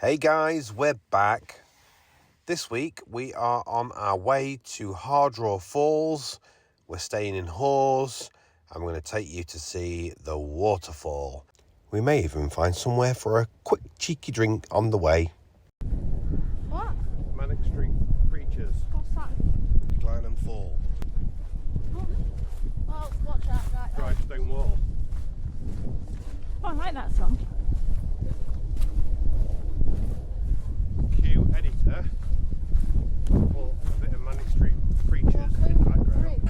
Hey guys, we're back. This week we are on our way to Hardraw Falls. We're staying in Hawes. I'm going to take you to see the waterfall. We may even find somewhere for a quick cheeky drink on the way. What? Manic Street Preachers. What's that? Decline and fall. Oh, watch out, right. Dry stone wall. Oh, I like that song. Cue editor. Or a bit of Manic Street Preachers in the background.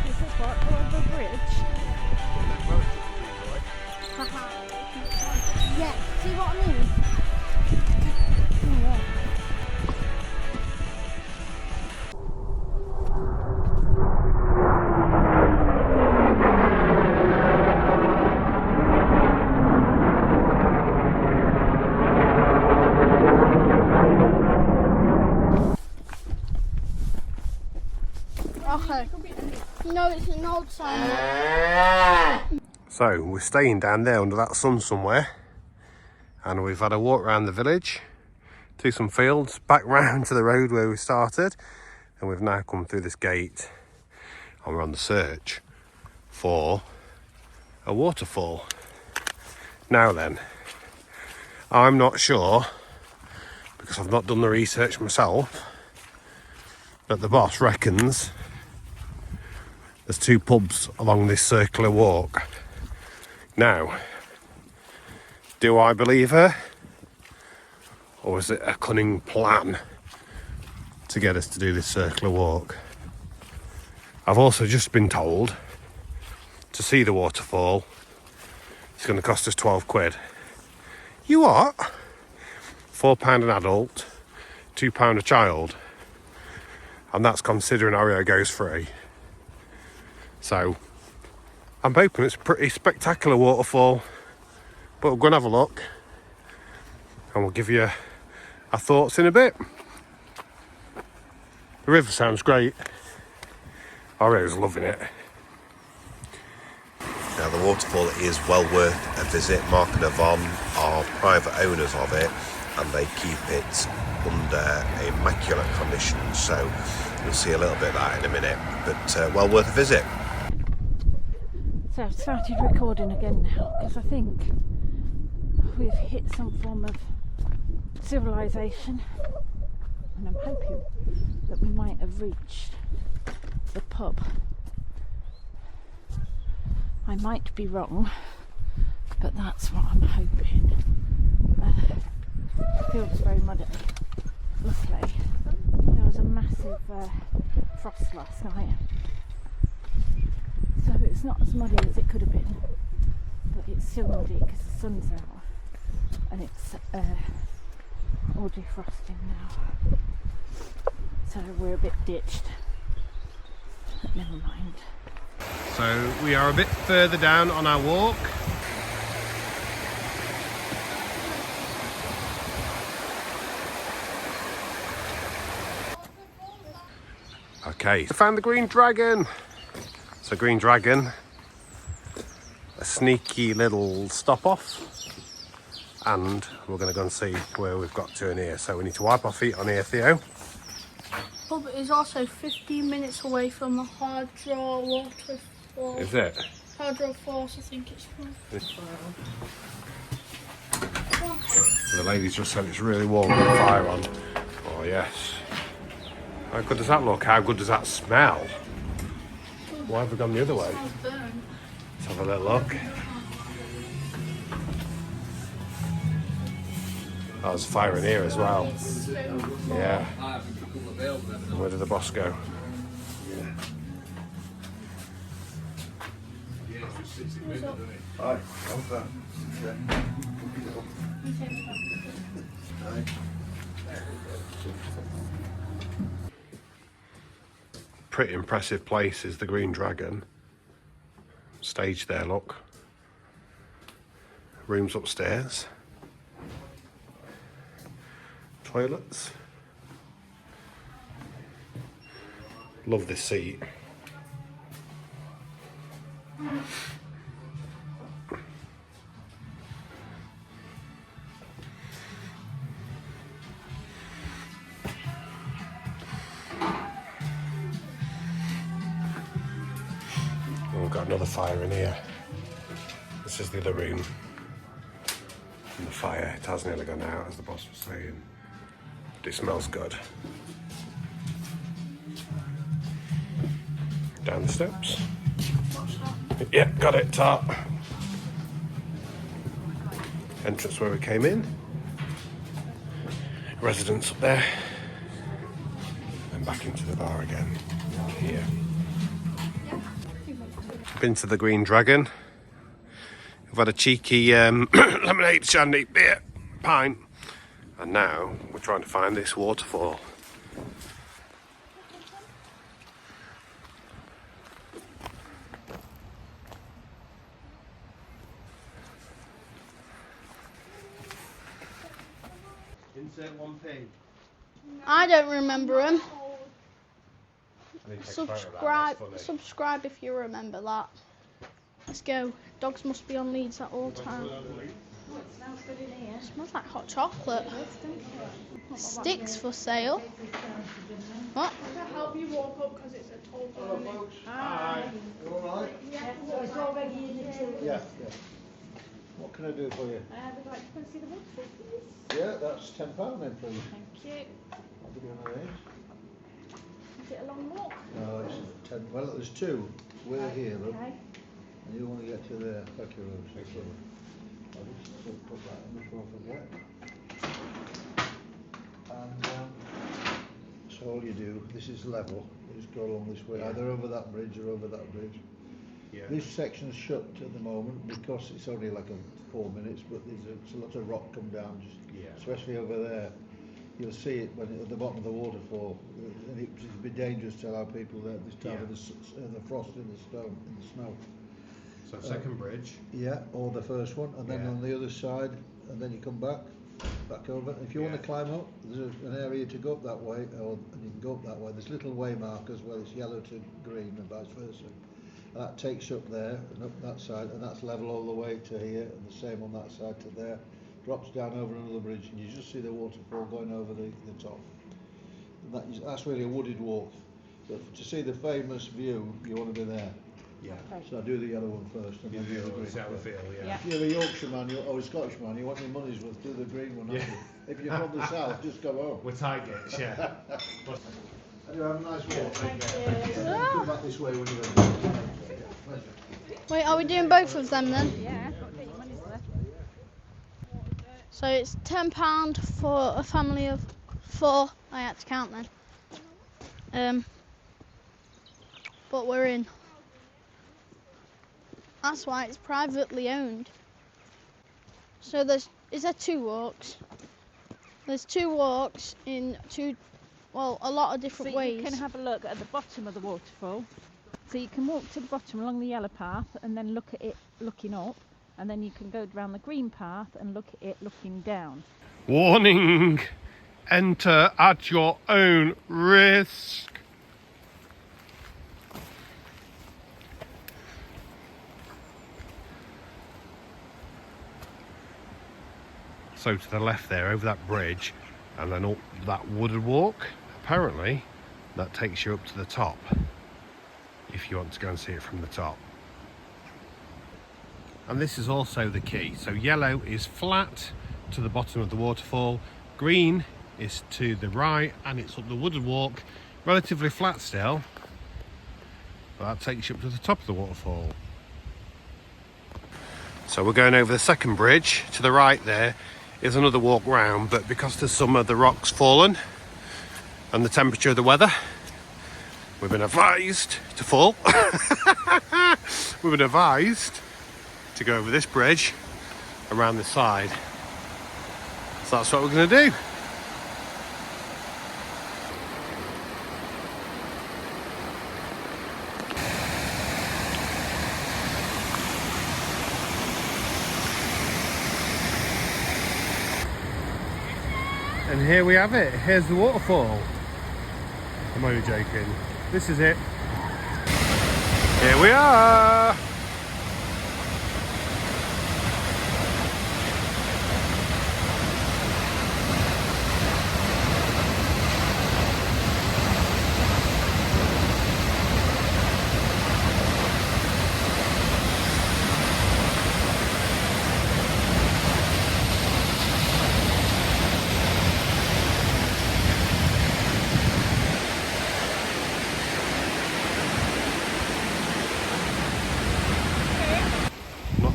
This is what? Over the bridge? Yeah, see what I mean? Oh, yeah. Okay. No, it's an old sign. So we're staying down there under that sun somewhere, and we've had a walk around the village, to some fields, back round to the road where we started, and we've now come through this gate and we're on the search for a waterfall. Now then, I'm not sure, because I've not done the research myself, but the boss reckons there's 2 pubs along this circular walk. Now, do I believe her? Or is it a cunning plan to get us to do this circular walk? I've also just been told to see the waterfall, it's going to cost us 12 quid. You what? £4 an adult, £2 a child. And that's considering Oreo goes free. So, I'm hoping it's a pretty spectacular waterfall, but we're going to have a look and we'll give you our thoughts in a bit. The river sounds great. Oreo's loving it. Now the waterfall is well worth a visit. Mark and Yvonne are private owners of it and they keep it under immaculate condition, so you'll see a little bit of that in a minute, but well worth a visit. So I've started recording again now because I think we've hit some form of civilization, and I'm hoping that we might have reached the pub. I might be wrong, but that's what I'm hoping. It feels very muddy. Luckily, there was a massive frost last night, so it's not as muddy as it could have been, but it's still muddy because the sun's out and it's all defrosting now, so we're a bit ditched, but never mind. So we are a bit further down on our walk. Okay, I found the green dragon. So green dragon, a sneaky little stop off, and we're going to go and see where we've got to in here. So we need to wipe our feet on here, Theo. Pub is also 15 minutes away from the Hardraw Waterfall. Is it? Hardraw Force, I think it's called. The ladies just said it's really warm with the fire on. Oh yes. How good does that look? How good does that smell? Why have we gone the other way? Let's have a little look. Oh, there's fire in here as well. Yeah. And where did the boss go? Hi, how's that? Pretty impressive place is the Green Dragon. Stage there, look. Rooms upstairs. Toilets. Love this seat. got another fire in here. This is the other room. And the fire, it has nearly gone out, as the boss was saying. But it smells good. Down the steps. Yeah, got it, top. Entrance where we came in. Residence up there. And back into the bar again. Here. Been to the Green Dragon. We've had a cheeky lemonade, shandy, beer, pint. And now we're trying to find this waterfall. Insert 1p. I don't remember him. Subscribe if you remember that. Let's go. Dogs must be on leads at all times. Oh, it smells good in here. It smells like hot chocolate. Sticks for sale. What? To help you walk up because it's a tall building. Hi. You alright? So it's already in the till. Yeah, yeah. What can I do for you? We'd like to come see the waterfall, please. Yeah, that's £10 then, please. Thank you. I'll give you one of these. Is it a long walk? No, it's 10. Well, there's two. We're here, look. Okay. And you want to get to there. Thank you, Rose. Thank you. I'll just put that in before I forget. And so all you do, this is level. You just go along this way, either over that bridge or over that bridge. Yeah. This section's shut at the moment because it's only like 4 minutes, but there's a lot of rock come down, especially over there. You'll see it when at the bottom of the waterfall, and it would be dangerous to allow people there at this time with the frost in the stone, in the snow. So second bridge. Yeah, or the first one, and then on the other side, and then you come back over. If you want to climb up, there's an area to go up that way, and you can go up that way. There's little way markers where it's yellow to green and vice versa. And that takes you up there and up that side, and that's level all the way to here, and the same on that side to there. Drops down over another bridge, and you just see the waterfall going over the top. And that's really a wooded walk. But to see the famous view, you want to be there. Yeah. So I do the yellow one first, and then do the green. Is that the feel? Yeah. If you're a Yorkshire man or a Scottish man, you want your money's worth, do the green one. Yeah. If you're from the south, just go home. We're Tigers, yeah. Anyway, have a nice walk. Thank you. Come back this way when you're ready. Pleasure. Wait, are we doing both of them then? Yeah, got to get your money's worth. So it's £10 for a family of 4. I had to count then. But we're in. That's why it's privately owned. So is there 2 walks? There's 2 walks in a lot of different ways. You can have a look at the bottom of the waterfall. So you can walk to the bottom along the yellow path and then look at it looking up, and then you can go down the green path and look at it looking down. Warning! Enter at your own risk. So to the left there, over that bridge, and then up that wooded walk, apparently that takes you up to the top, if you want to go and see it from the top. And this is also the key. So yellow is flat to the bottom of the waterfall, green is to the right, and it's up the wooded walk, relatively flat still, but that takes you up to the top of the waterfall. So we're going over the second bridge. To the right there is another walk round, but because there's some of the rocks fallen and the temperature of the weather, we've been advised to fall. We've been advised to go over this bridge around the side. So that's what we're going to do. And here we have it. Here's the waterfall. I'm only joking. This is it. Here we are.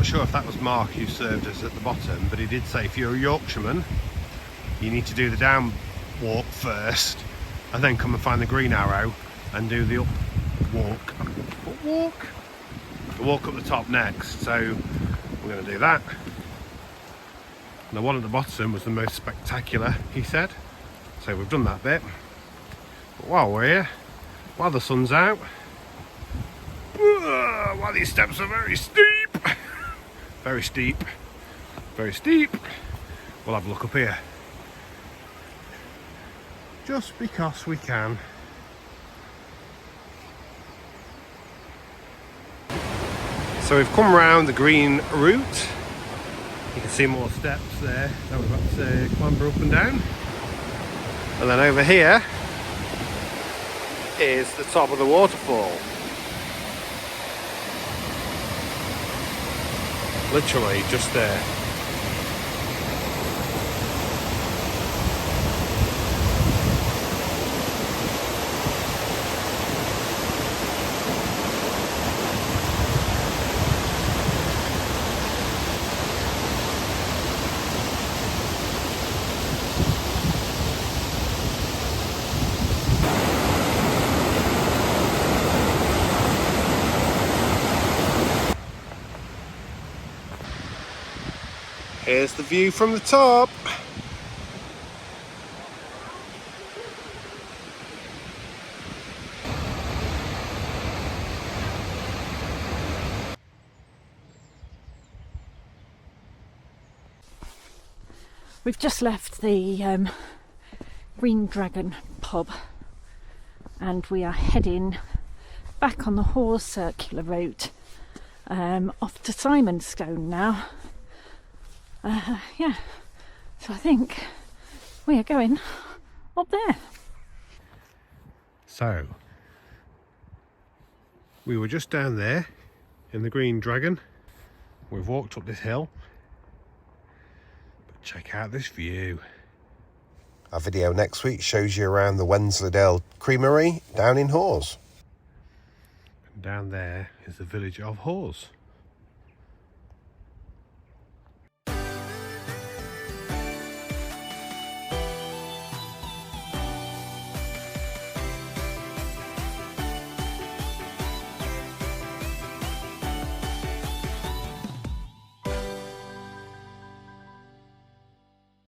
sure if that was Mark who served us at the bottom, but he did say if you're a Yorkshireman, you need to do the down walk first and then come and find the green arrow and do the up walk. The walk up the top next. So we're going to do that. And the one at the bottom was the most spectacular, he said. So we've done that bit. But while we're here, while the sun's out, while these steps are very steep, very steep, very steep, we'll have a look up here. Just because we can. So we've come round the green route. You can see more steps there that we've got to clamber up and down. And then over here is the top of the waterfall. Literally just there. Here's the view from the top. We've just left the Green Dragon pub and we are heading back on the Hawes circular route off to Simonstone now. Yeah, so I think we are going up there. So, we were just down there in the Green Dragon. We've walked up this hill. But check out this view. Our video next week shows you around the Wensleydale Creamery down in Hawes. And down there is the village of Hawes.